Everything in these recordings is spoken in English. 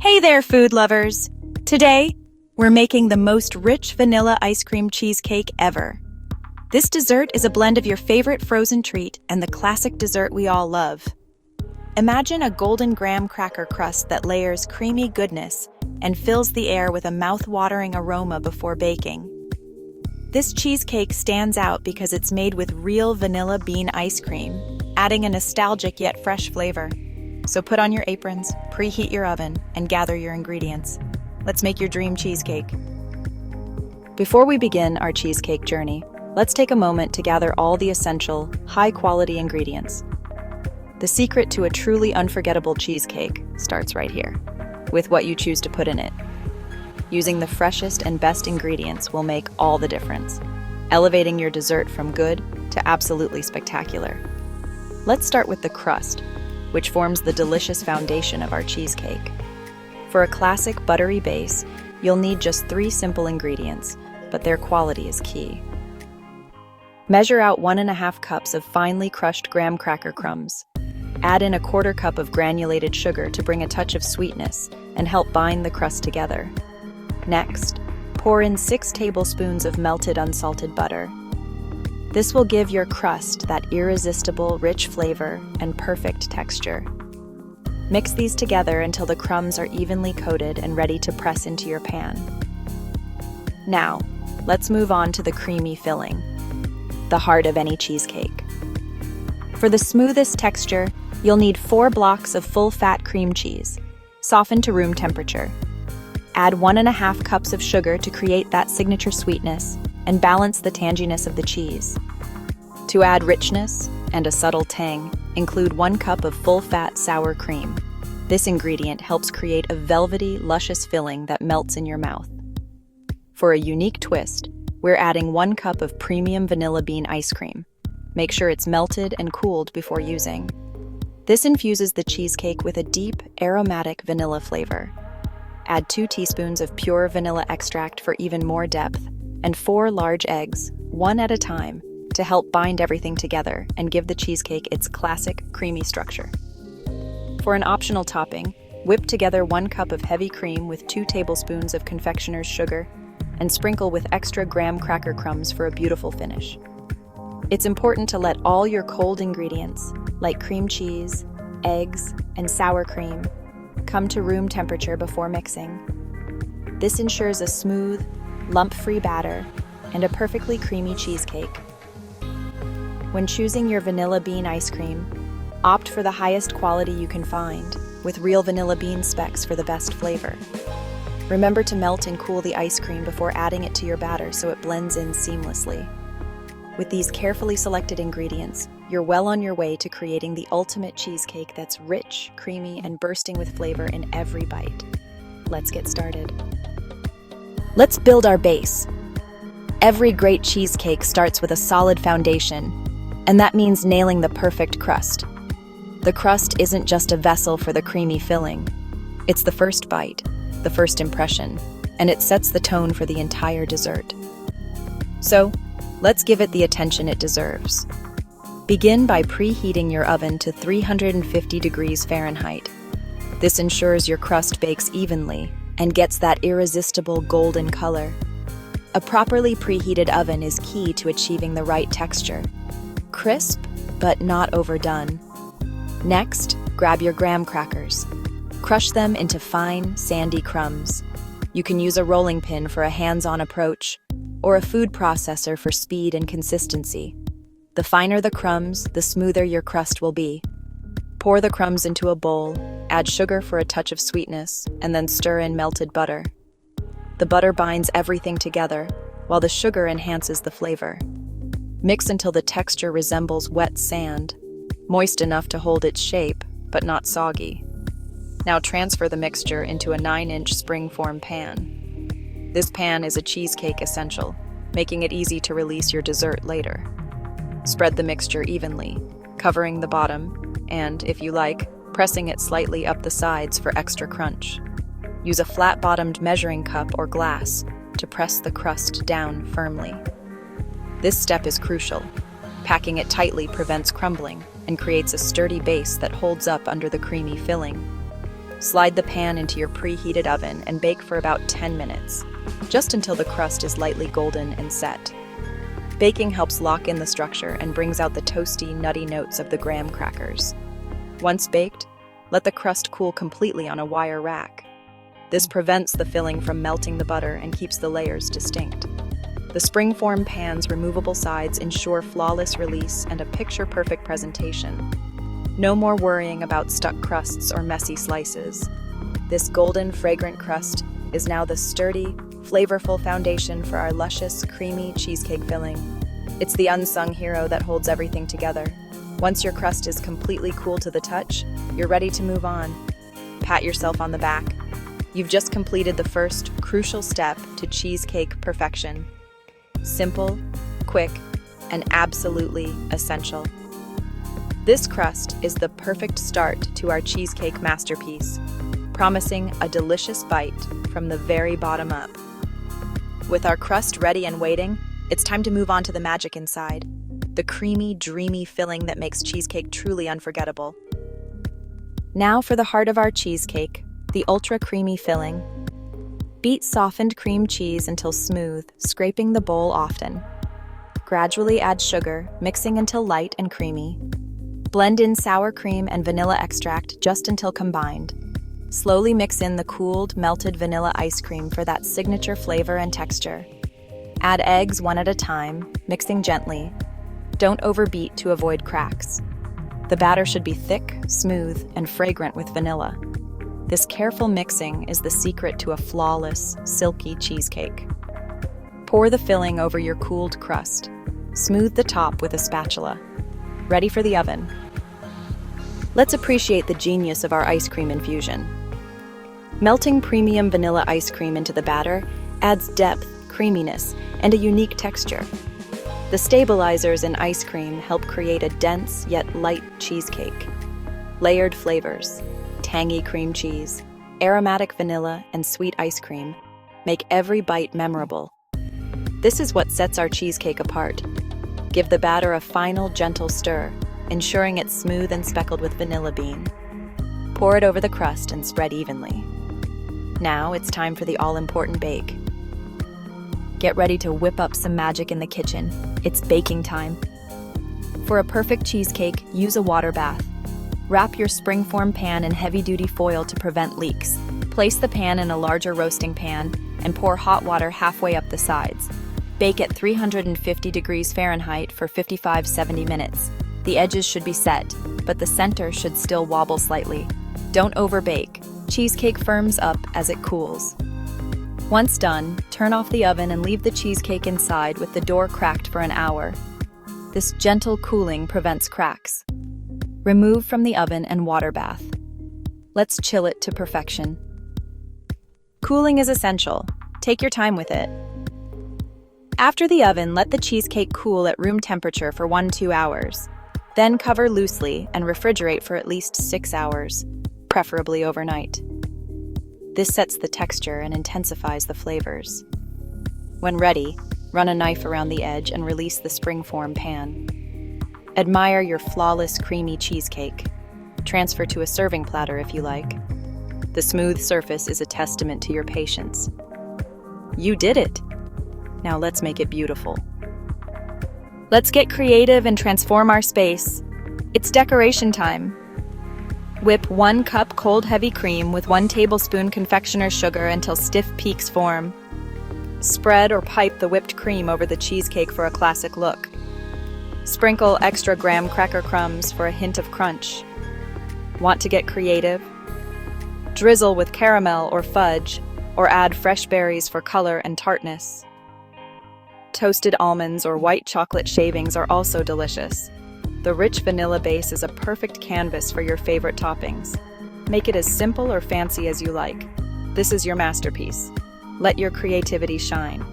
Hey there, food lovers! Today, we're making the most rich vanilla ice cream cheesecake ever. This dessert is a blend of your favorite frozen treat and the classic dessert we all love. Imagine a golden graham cracker crust that layers creamy goodness and fills the air with a mouth-watering aroma before baking. This cheesecake stands out because it's made with real vanilla bean ice cream, adding a nostalgic yet fresh flavor. So put on your aprons, preheat your oven, and gather your ingredients. Let's make your dream cheesecake. Before we begin our cheesecake journey, let's take a moment to gather all the essential, high-quality ingredients. The secret to a truly unforgettable cheesecake starts right here, with what you choose to put in it. Using the freshest and best ingredients will make all the difference, elevating your dessert from good to absolutely spectacular. Let's start with the crust, which forms the delicious foundation of our cheesecake. For a classic buttery base, you'll need just 3 simple ingredients, but their quality is key. Measure out 1½ cups of finely crushed graham cracker crumbs. Add in 1/4 cup of granulated sugar to bring a touch of sweetness and help bind the crust together. Next, pour in 6 tablespoons of melted unsalted butter. This will give your crust that irresistible, rich flavor and perfect texture. Mix these together until the crumbs are evenly coated and ready to press into your pan. Now, let's move on to the creamy filling, the heart of any cheesecake. For the smoothest texture, you'll need 4 blocks of full-fat cream cheese, softened to room temperature. Add 1½ cups of sugar to create that signature sweetness and balance the tanginess of the cheese. To add richness and a subtle tang, include 1 cup of full-fat sour cream. This ingredient helps create a velvety, luscious filling that melts in your mouth. For a unique twist, we're adding 1 cup of premium vanilla bean ice cream. Make sure it's melted and cooled before using. This infuses the cheesecake with a deep, aromatic vanilla flavor. Add 2 teaspoons of pure vanilla extract for even more depth, and 4 large eggs, 1 at a time, to help bind everything together and give the cheesecake its classic, creamy structure. For an optional topping, whip together 1 cup of heavy cream with 2 tablespoons of confectioner's sugar, and sprinkle with extra graham cracker crumbs for a beautiful finish. It's important to let all your cold ingredients, like cream cheese, eggs, and sour cream, come to room temperature before mixing. This ensures a smooth, lump-free batter and a perfectly creamy cheesecake. When choosing your vanilla bean ice cream, opt for the highest quality you can find, with real vanilla bean specks for the best flavor. Remember to melt and cool the ice cream before adding it to your batter so it blends in seamlessly. With these carefully selected ingredients, you're well on your way to creating the ultimate cheesecake that's rich, creamy, and bursting with flavor in every bite. Let's get started. Let's build our base. Every great cheesecake starts with a solid foundation, and that means nailing the perfect crust. The crust isn't just a vessel for the creamy filling. It's the first bite, the first impression, and it sets the tone for the entire dessert. So, let's give it the attention it deserves. Begin by preheating your oven to 350 degrees Fahrenheit. This ensures your crust bakes evenly and gets that irresistible golden color. A properly preheated oven is key to achieving the right texture. Crisp, but not overdone. Next, grab your graham crackers. Crush them into fine, sandy crumbs. You can use a rolling pin for a hands-on approach, or a food processor for speed and consistency. The finer the crumbs, the smoother your crust will be. Pour the crumbs into a bowl, add sugar for a touch of sweetness, and then stir in melted butter. The butter binds everything together, while the sugar enhances the flavor. Mix until the texture resembles wet sand, moist enough to hold its shape, but not soggy. Now transfer the mixture into a 9-inch spring-form pan. This pan is a cheesecake essential, making it easy to release your dessert later. Spread the mixture evenly, covering the bottom, and, if you like, pressing it slightly up the sides for extra crunch. Use a flat-bottomed measuring cup or glass to press the crust down firmly. This step is crucial. Packing it tightly prevents crumbling and creates a sturdy base that holds up under the creamy filling. Slide the pan into your preheated oven and bake for about 10 minutes, just until the crust is lightly golden and set. Baking helps lock in the structure and brings out the toasty, nutty notes of the graham crackers. Once baked, let the crust cool completely on a wire rack. This prevents the filling from melting the butter and keeps the layers distinct. The springform pan's removable sides ensure flawless release and a picture-perfect presentation. No more worrying about stuck crusts or messy slices. This golden, fragrant crust is now the sturdy, flavorful foundation for our luscious, creamy cheesecake filling. It's the unsung hero that holds everything together. Once your crust is completely cool to the touch, you're ready to move on. Pat yourself on the back. You've just completed the first crucial step to cheesecake perfection. Simple, quick, and absolutely essential. This crust is the perfect start to our cheesecake masterpiece, promising a delicious bite from the very bottom up. With our crust ready and waiting, it's time to move on to the magic inside, the creamy, dreamy filling that makes cheesecake truly unforgettable. Now for the heart of our cheesecake, the ultra creamy filling. Beat softened cream cheese until smooth, scraping the bowl often. Gradually add sugar, mixing until light and creamy. Blend in sour cream and vanilla extract just until combined. Slowly mix in the cooled, melted vanilla ice cream for that signature flavor and texture. Add eggs one at a time, mixing gently. Don't overbeat to avoid cracks. The batter should be thick, smooth, and fragrant with vanilla. This careful mixing is the secret to a flawless, silky cheesecake. Pour the filling over your cooled crust. Smooth the top with a spatula. Ready for the oven. Let's appreciate the genius of our ice cream infusion. Melting premium vanilla ice cream into the batter adds depth, creaminess, and a unique texture. The stabilizers in ice cream help create a dense yet light cheesecake. Layered flavors, tangy cream cheese, aromatic vanilla, and sweet ice cream make every bite memorable. This is what sets our cheesecake apart. Give the batter a final, gentle stir, ensuring it's smooth and speckled with vanilla bean. Pour it over the crust and spread evenly. Now it's time for the all-important bake. Get ready to whip up some magic in the kitchen. It's baking time. For a perfect cheesecake, use a water bath. Wrap your springform pan in heavy-duty foil to prevent leaks. Place the pan in a larger roasting pan and pour hot water halfway up the sides. Bake at 350 degrees Fahrenheit for 55-70 minutes. The edges should be set, but the center should still wobble slightly. Don't overbake. Cheesecake firms up as it cools. Once done, turn off the oven and leave the cheesecake inside with the door cracked for an hour. This gentle cooling prevents cracks. Remove from the oven and water bath. Let's chill it to perfection. Cooling is essential. Take your time with it. After the oven, let the cheesecake cool at room temperature for 1-2 hours. Then cover loosely and refrigerate for at least 6 hours, preferably overnight. This sets the texture and intensifies the flavors. When ready, run a knife around the edge and release the springform pan. Admire your flawless creamy cheesecake. Transfer to a serving platter if you like. The smooth surface is a testament to your patience. You did it! Now let's make it beautiful. Let's get creative and transform our space. It's decoration time. Whip 1 cup cold heavy cream with 1 tablespoon confectioner's sugar until stiff peaks form. Spread or pipe the whipped cream over the cheesecake for a classic look. Sprinkle extra graham cracker crumbs for a hint of crunch. Want to get creative? Drizzle with caramel or fudge, or add fresh berries for color and tartness. Toasted almonds or white chocolate shavings are also delicious. The rich vanilla base is a perfect canvas for your favorite toppings. Make it as simple or fancy as you like. This is your masterpiece. Let your creativity shine.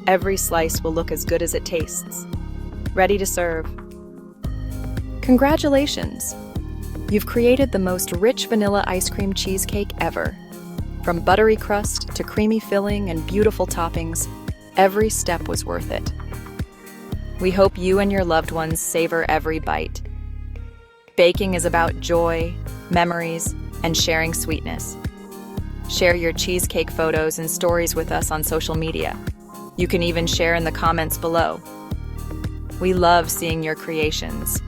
Every slice will look as good as it tastes. Ready to serve. Congratulations! You've created the most rich vanilla ice cream cheesecake ever. From buttery crust to creamy filling and beautiful toppings, every step was worth it. We hope you and your loved ones savor every bite. Baking is about joy, memories, and sharing sweetness. Share your cheesecake photos and stories with us on social media. You can even share in the comments below. We love seeing your creations.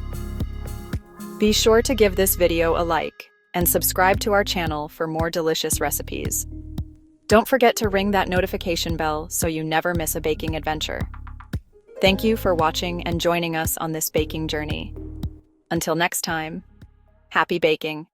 Be sure to give this video a like and subscribe to our channel for more delicious recipes. Don't forget to ring that notification bell so you never miss a baking adventure. Thank you for watching and joining us on this baking journey. Until next time, happy baking!